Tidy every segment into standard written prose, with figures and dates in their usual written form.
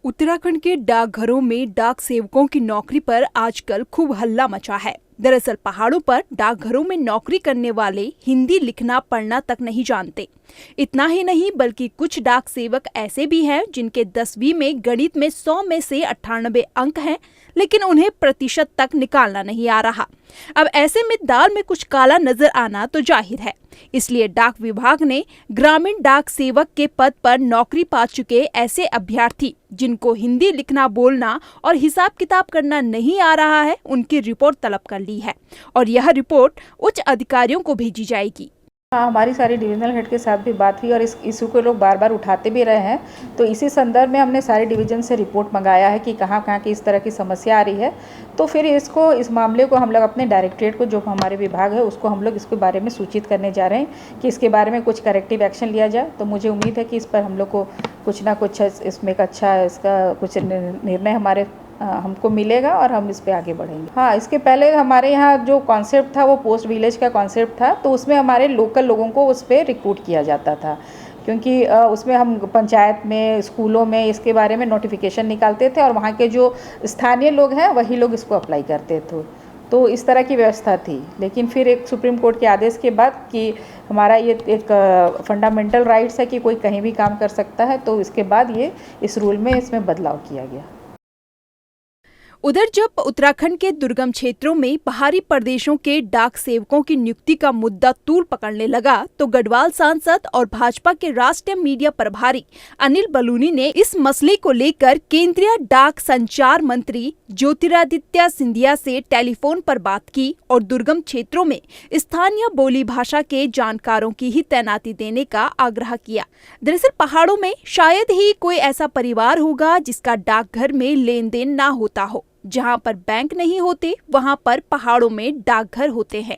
उत्तराखंड के डाकघरों में डाक सेवकों की नौकरी पर आजकल खूब हल्ला मचा है। दरअसल पहाड़ों पर डाकघरों में नौकरी करने वाले हिंदी लिखना पढ़ना तक नहीं जानते। इतना ही नहीं बल्कि कुछ डाक सेवक ऐसे भी हैं जिनके 10वीं में गणित में 100 में से 98 अंक हैं, लेकिन उन्हें प्रतिशत तक निकालना नहीं आ रहा। अब ऐसे में दाल में कुछ काला नजर आना तो जाहिर है। इसलिए डाक विभाग ने ग्रामीण डाक सेवक के पद पर नौकरी पा चुके ऐसे अभ्यर्थी जिनको हिंदी लिखना बोलना और हिसाब किताब करना नहीं आ रहा है, उनकी रिपोर्ट तलब कर ली है और यह रिपोर्ट उच्च अधिकारियों को भेजी जाएगी। हाँ, हमारी सारी डिवीजनल हेड के साथ भी बात हुई और इस इशू को लोग बार बार उठाते भी रहे हैं। तो इसी संदर्भ में हमने सारे डिवीजन से रिपोर्ट मंगाया है कि कहाँ कहाँ की इस तरह की समस्या आ रही है। तो फिर इस मामले को हम लोग अपने डायरेक्टरेट को, जो हमारे विभाग है, उसको हम लोग इसके बारे में सूचित करने जा रहे हैं कि इसके बारे में कुछ करेक्टिव एक्शन लिया जाए। तो मुझे उम्मीद है कि इस पर हम लोग को कुछ ना कुछ इसमें एक अच्छा इसका कुछ निर्णय हमको मिलेगा और हम इस पे आगे बढ़ेंगे। हाँ, इसके पहले हमारे यहाँ जो कॉन्सेप्ट था वो पोस्ट विलेज का कॉन्सेप्ट था, तो उसमें हमारे लोकल लोगों को उस पर रिक्रूट किया जाता था, क्योंकि उसमें हम पंचायत में, स्कूलों में इसके बारे में नोटिफिकेशन निकालते थे और वहाँ के जो स्थानीय लोग हैं वही लोग इसको अप्लाई करते थे। तो इस तरह की व्यवस्था थी। लेकिन फिर एक सुप्रीम कोर्ट के आदेश के बाद कि हमारा ये एक फंडामेंटल राइट्स है कि कोई कहीं भी काम कर सकता है, तो इसके बाद ये इस रूल में इसमें बदलाव किया गया। उधर जब उत्तराखंड के दुर्गम क्षेत्रों में पहाड़ी प्रदेशों के डाक सेवकों की नियुक्ति का मुद्दा तूल पकड़ने लगा, तो गढ़वाल सांसद और भाजपा के राष्ट्रीय मीडिया प्रभारी अनिल बलूनी ने इस मसले को लेकर केंद्रीय डाक संचार मंत्री ज्योतिरादित्य सिंधिया से टेलीफोन पर बात की और दुर्गम क्षेत्रों में स्थानीय बोली भाषा के जानकारों की ही तैनाती देने का आग्रह किया। दरअसल पहाड़ों में शायद ही कोई ऐसा परिवार होगा जिसका डाकघर में लेन देन ना होता हो। जहां पर बैंक नहीं होते, वहां पर पहाड़ों में डाकघर होते हैं।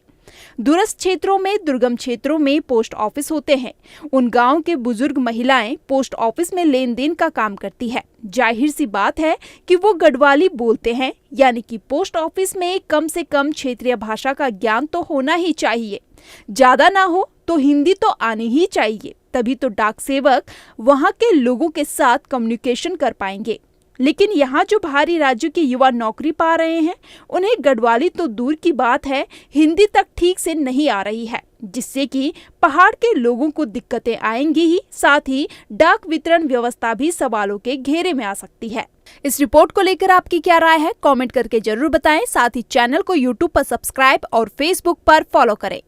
दूरस्थ क्षेत्रों में, दुर्गम क्षेत्रों में पोस्ट ऑफिस होते हैं। उन गांव के बुजुर्ग महिलाएं पोस्ट ऑफिस में लेन देन का काम करती है। जाहिर सी बात है कि वो गढ़वाली बोलते हैं, यानी कि पोस्ट ऑफिस में कम से कम क्षेत्रीय भाषा का ज्ञान तो होना ही चाहिए। ज्यादा ना हो तो हिंदी तो आनी ही चाहिए, तभी तो डाक सेवक वहां के लोगों के साथ कम्युनिकेशन कर पाएंगे। लेकिन यहाँ जो बाहरी राज्यों के युवा नौकरी पा रहे हैं, उन्हें गढ़वाली तो दूर की बात है, हिंदी तक ठीक से नहीं आ रही है, जिससे कि पहाड़ के लोगों को दिक्कतें आएंगी ही, साथ ही डाक वितरण व्यवस्था भी सवालों के घेरे में आ सकती है। इस रिपोर्ट को लेकर आपकी क्या राय है, कमेंट करके जरूर बताएं। साथ ही चैनल को यूट्यूब पर सब्सक्राइब और फेसबुक पर फॉलो करें।